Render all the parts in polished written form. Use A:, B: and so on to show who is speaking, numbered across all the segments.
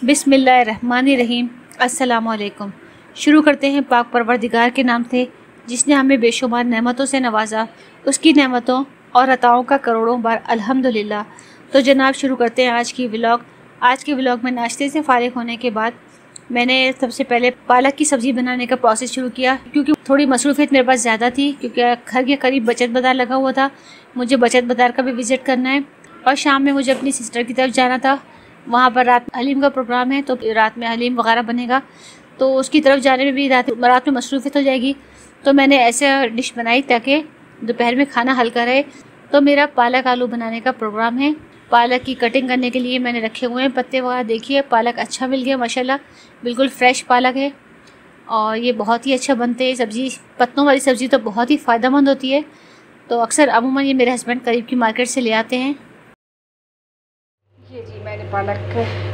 A: बिस्मिल्लाहिर्रहमानिर्रहीम। अस्सलामुअलैकुम। शुरू करते हैं पाक परवरदिगार के नाम से जिसने हमें बेशुमार नेमतों से नवाजा। उसकी नेमतों और अताओं का करोड़ों बार अल्हम्दुलिल्लाह। तो जनाब शुरू करते हैं आज की व्लॉग। आज के व्लॉग में नाश्ते से फारिग होने के बाद मैंने सबसे पहले पालक की सब्ज़ी बनाने का प्रोसेस शुरू किया, क्योंकि थोड़ी मसरूफियत मेरे पास ज़्यादा थी, क्योंकि घर के करीब बचत बाज़ार लगा हुआ था। मुझे बचत बाज़ार का भी विज़िट करना है और शाम में मुझे अपनी सिस्टर की तरफ जाना था। वहाँ पर रात हलीम का प्रोग्राम है, तो रात में हलीम वगैरह बनेगा, तो उसकी तरफ जाने में भी रात में मसरूफियत हो जाएगी। तो मैंने ऐसे डिश बनाई ताकि दोपहर में खाना हल्का रहे। तो मेरा पालक आलू बनाने का प्रोग्राम है। पालक की कटिंग करने के लिए मैंने रखे हुए हैं पत्ते वगैरह। देखिए पालक अच्छा मिल गया माशाल्लाह, बिल्कुल फ्रेश पालक है और ये बहुत ही अच्छा बनते हैं। सब्ज़ी पत्तों वाली सब्ज़ी तो बहुत ही फ़ायदेमंद होती है। तो अक्सर अमूमन ये मेरे हस्बैंड करीब की मार्केट से ले आते हैं। ये जी मैंने पालक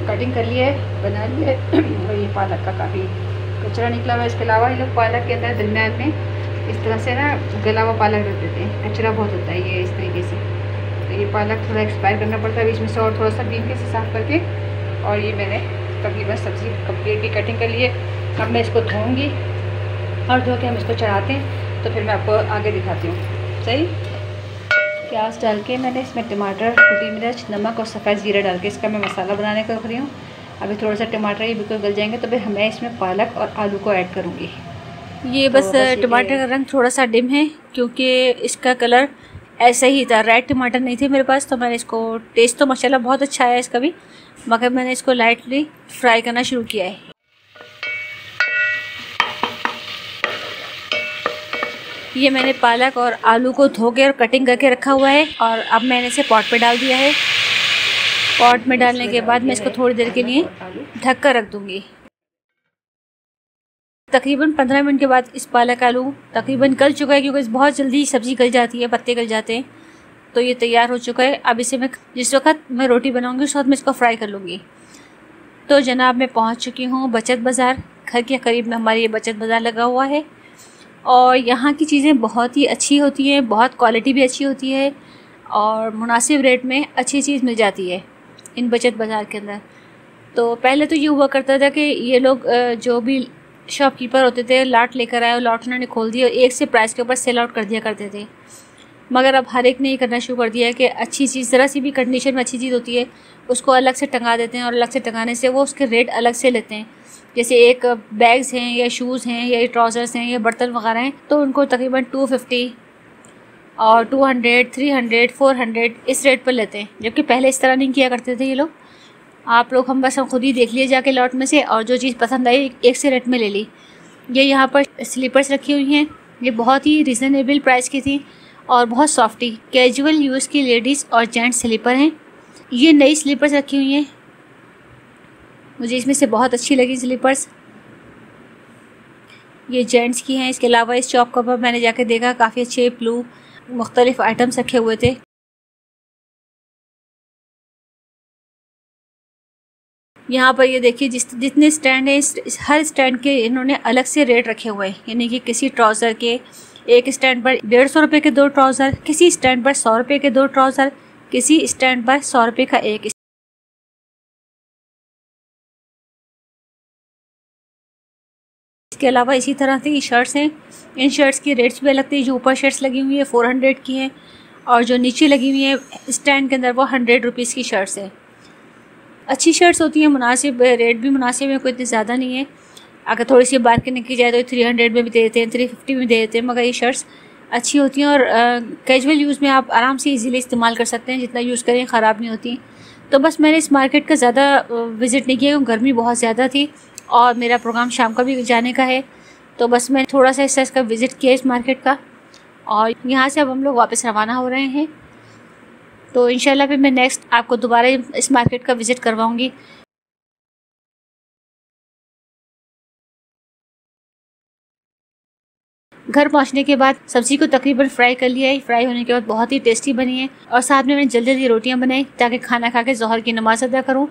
A: कटिंग कर लिया है, बना लिया है और ये पालक का काफ़ी कचरा निकला हुआ है। इसके अलावा ये लोग पालक के अंदर दरमियान में इस तरह से ना गला हुआ पालक रख देते हैं, कचरा बहुत होता है ये इस तरीके से। तो ये पालक थोड़ा एक्सपायर करना पड़ता है बीच में से, और थोड़ा सा बीन से साफ़ करके। और ये मैंने तकरीबन सब्ज़ी कम्प्लीट की कटिंग कर ली है। अब मैं इसको धोऊँगी और धो के हम इसको चढ़ाते हैं, तो फिर मैं आपको आगे दिखाती हूँ। सही प्याज डाल के मैंने इसमें टमाटर, कुटी मिर्च, नमक और सफ़ेद जीरा डाल के इसका मैं मसाला बनाने का रख रही हूँ। अभी थोड़ा सा टमाटर ये बिल्कुल गल जाएंगे तो फिर मैं इसमें पालक और आलू को ऐड करूँगी। ये बस टमाटर का रंग थोड़ा सा डिम है, क्योंकि इसका कलर ऐसा ही था, रेड टमाटर नहीं थे मेरे पास। तो मैंने इसको, टेस्ट तो माशाल्लाह बहुत अच्छा है इसका भी, मगर मैंने इसको लाइटली फ्राई करना शुरू किया है। ये मैंने पालक और आलू को धो के और कटिंग करके रखा हुआ है और अब मैंने इसे पॉट पे डाल दिया है। पॉट में डालने के बाद मैं इसको थोड़ी देर के लिए ढक कर रख दूँगी। तकरीबन 15 मिनट के बाद इस पालक आलू तकरीबन गल चुका है, क्योंकि बहुत जल्दी सब्ज़ी गल जाती है, पत्ते गल जाते हैं। तो ये तैयार हो चुका है। अब इसे मैं जिस वक्त मैं रोटी बनाऊंगी उस वक्त मैं इसको फ्राई कर लूँगी। तो जनाब मैं पहुंच चुकी हूँ बचत बाज़ार। घर के करीब में हमारे ये बचत बाज़ार लगा हुआ है और यहाँ की चीज़ें बहुत ही अच्छी होती हैं, बहुत क्वालिटी भी अच्छी होती है और मुनासिब रेट में अच्छी चीज़ मिल जाती है इन बचत बाज़ार के अंदर। तो पहले तो ये हुआ करता था कि ये लोग जो भी शॉपकीपर होते थे लाट लेकर आए और लाट उन्होंने खोल दिया और एक से प्राइस के ऊपर सेल आउट कर दिया करते थे। मगर अब हर एक ने ये करना शुरू कर दिया है कि अच्छी चीज़, ज़रा सी भी कंडीशन में अच्छी चीज़ होती है उसको अलग से टंगा देते हैं और अलग से टंगाने से वो उसके रेट अलग से लेते हैं। जैसे एक बैग्स हैं या शूज़ हैं या ट्राउज़र्स हैं या बर्तन वगैरह हैं, तो उनको तकरीबन 250 और 200, 300, 400 इस रेट पर लेते हैं, जबकि पहले इस तरह नहीं किया करते थे ये लोग। आप लोग हम खुद ही देख लिए जाके लॉट में से, और जो चीज़ पसंद आई एक से रेट में ले ली। ये यहाँ पर स्लीपर्स रखी हुई हैं, ये बहुत ही रिजनेबल प्राइस की थी और बहुत सॉफ्टी कैजुअल यूज़ की लेडीज़ और जेंट्स स्लीपर हैं। ये नई स्लीपर्स रखी हुई हैं, मुझे इसमें से बहुत अच्छी लगी स्लीपर्स। ये जेंट्स की हैं। इसके अलावा इस शॉप पर मैंने जाके देखा काफ़ी अच्छे ब्लू मुख्तलिफ आइटम्स रखे हुए थे। यहाँ पर ये देखिए जितने स्टैंड हैं हर स्टैंड के इन्होंने अलग से रेट रखे हुए हैं। यानी कि किसी ट्राउज़र के एक स्टैंड पर 150 रुपये के 2 ट्राउज़र, किसी स्टैंड पर 100 रुपये के 2 ट्राउज़र, किसी स्टैंड पर 100 रुपये का एक। इसके अलावा इसी तरह से ये शर्ट्स हैं। इन शर्ट्स की रेट्स भी अलग थे। जो ऊपर शर्ट्स लगी हुई है 400 की हैं और जो नीचे लगी हुई हैं स्टैंड के अंदर वो 100 रुपीज़ की शर्ट्स हैं। अच्छी शर्ट्स होती हैं, मुनासिब रेट भी मुनासिब है, कोई इतनी ज़्यादा नहीं है। अगर थोड़ी सी बार्गेनिंग की जाए तो 300 में भी दे देते हैं, 350 में दे देते हैं, मगर ये शर्ट्स अच्छी होती हैं और कैजुअल यूज़ में आप आराम से इजीली इस्तेमाल कर सकते हैं। जितना यूज़ करें ख़राब नहीं होती। तो बस मैंने इस मार्केट का ज़्यादा विज़िट नहीं किया क्योंकि गर्मी बहुत ज़्यादा थी और मेरा प्रोग्राम शाम का भी जाने का है। तो बस मैंने थोड़ा सा इसका विज़िट किया इस मार्केट का और यहाँ से अब हम लोग वापस रवाना हो रहे हैं। तो इंशाल्लाह फिर मैं नेक्स्ट आपको दोबारा इस मार्केट का विज़िट करवाऊँगी। घर पहुंचने के बाद सब्ज़ी को तकरीबन फ्राई कर लिया है। फ्राई होने के बाद बहुत ही टेस्टी बनी है और साथ में मैंने जल्दी जल्दी रोटियां बनाई ताकि खाना खा के ज़ोहर की नमाज़ अदा करूं।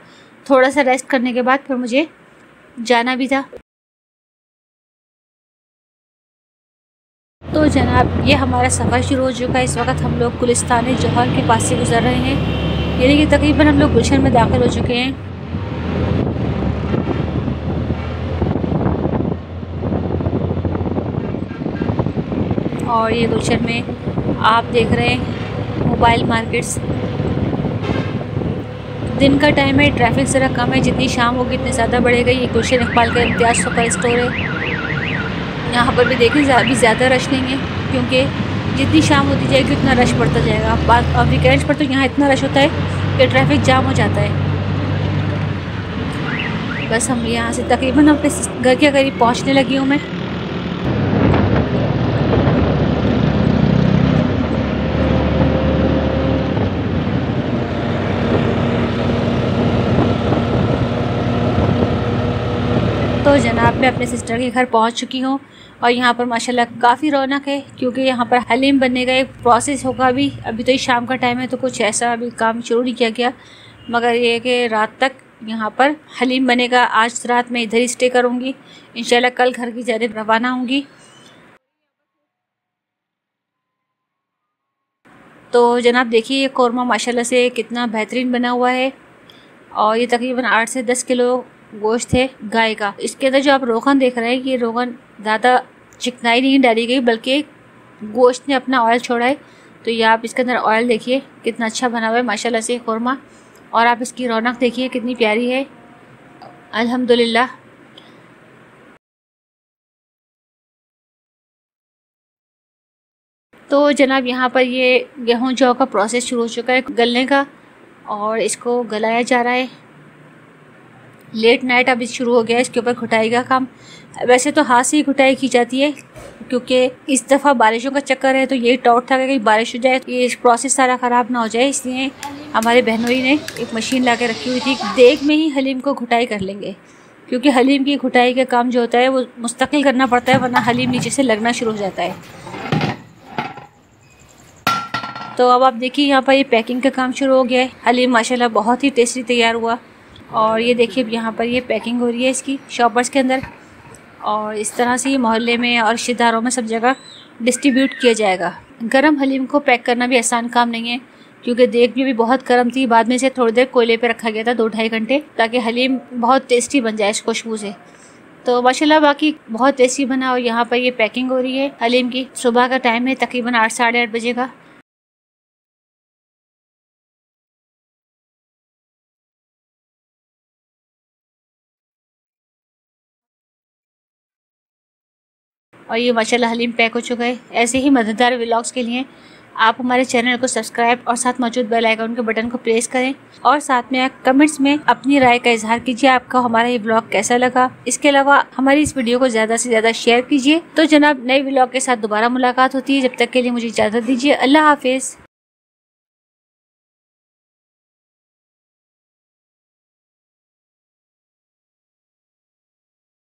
A: थोड़ा सा रेस्ट करने के बाद फिर मुझे जाना भी था। तो जनाब ये हमारा सफ़र शुरू हो चुका है। इस वक्त हम लोग गुलिस्तान जौहर के पास से गुजर रहे हैं, यानी कि तकरीबन हम लोग गुलशन में दाखिल हो चुके हैं। और ये गुलशन में आप देख रहे हैं मोबाइल मार्केट्स। दिन का टाइम है, ट्रैफिक ज़रा कम है, जितनी शाम होगी इतनी ज़्यादा बढ़ेगा। ये गुलशन इकबाल का इम्तियाज़ सुपर स्टोर है। यहाँ पर भी देखें अभी ज़्यादा रश नहीं है, क्योंकि जितनी शाम होती जाएगी उतना रश बढ़ता जाएगा। बात वीकेंड्स पर तो यहाँ इतना रश होता है कि ट्रैफिक जाम हो जाता है। बस हम यहाँ से तकरीबन अपने घर के करीब पहुँचने लगी हूँ मैं। तो जनाब मैं अपने सिस्टर के घर पहुंच चुकी हूं और यहाँ पर माशाल्लाह काफ़ी रौनक है, क्योंकि यहाँ पर हलीम बनने का एक प्रोसेस होगा। अभी तो ये शाम का टाइम है, तो कुछ ऐसा अभी काम शुरू नहीं किया गया, मगर ये कि रात तक यहाँ पर हलीम बनेगा। आज रात मैं इधर ही स्टे करूँगी, इंशाल्लाह कल घर की जानिब रवाना होंगी। तो जनाब देखिए ये कौरमा माशाल्लाह से कितना बेहतरीन बना हुआ है, और ये तकरीबन 8 से 10 किलो गोश्त है गाय का। इसके अंदर जो आप रोगन देख रहे हैं, ये रोगन ज़्यादा चिकनाई नहीं डाली गई, बल्कि गोश्त ने अपना ऑयल छोड़ा है। तो ये आप इसके अंदर ऑयल देखिए कितना अच्छा बना हुआ है माशाल्लाह से कौरमा, और आप इसकी रौनक देखिए कितनी प्यारी है अल्हम्दुलिल्लाह। तो जनाब यहाँ पर ये गेहूँ जौ का प्रोसेस शुरू हो चुका है गलने का, और इसको गलाया जा रहा है। लेट नाइट अभी शुरू हो गया है इसके ऊपर घुटाई का काम। वैसे तो हाथ से ही घुटाई की जाती है, क्योंकि इस दफ़ा बारिशों का चक्कर है, तो यही डाउट था कि कहीं बारिश हो जाए तो ये प्रोसेस सारा ख़राब ना हो जाए, इसलिए हमारे बहनोई ने एक मशीन ला के रखी हुई थी। देग में ही हलीम को घुटाई कर लेंगे, क्योंकि हलीम की घुटाई का काम जो होता है वो मुस्तकिल करना पड़ता है, वरना हलीम नीचे से लगना शुरू हो जाता है। तो अब आप देखिए यहाँ पर ये पैकिंग का काम शुरू हो गया है। हलीम माशाल्लाह बहुत ही टेस्टी तैयार हुआ, और ये देखिए यहाँ पर ये पैकिंग हो रही है इसकी शॉपर्स के अंदर, और इस तरह से ये मोहल्ले में और रिश्तेदारों में सब जगह डिस्ट्रीब्यूट किया जाएगा। गरम हलीम को पैक करना भी आसान काम नहीं है, क्योंकि देग भी बहुत गर्म थी। बाद में से थोड़ी देर कोयले पे रखा गया था 2-2.5 घंटे, ताकि हलीम बहुत टेस्टी बन जाए इस खुशबू से। तो माशाल्लाह बाकी बहुत टेस्टी बना। और यहाँ पर ये पैकिंग हो रही है हलीम की। सुबह का टाइम है, तकरीबन 8 साढ़े 8 बजे का। और ये माशाल्लाह हलीम पैक हो चुका है। ऐसे ही मज़ेदार व्लॉग्स के लिए आप हमारे चैनल को सब्सक्राइब और साथ मौजूद बेल आइकन के बटन को प्रेस करें, और साथ में कमेंट्स में अपनी राय का इजहार कीजिए, आपको हमारा ये व्लॉग कैसा लगा। इसके अलावा हमारी इस वीडियो को ज़्यादा से ज़्यादा शेयर कीजिए। तो जनाब नए व्लॉग के साथ दोबारा मुलाकात होती है, जब तक के लिए मुझे इजाज़त दीजिए। अल्लाह हाफिज़।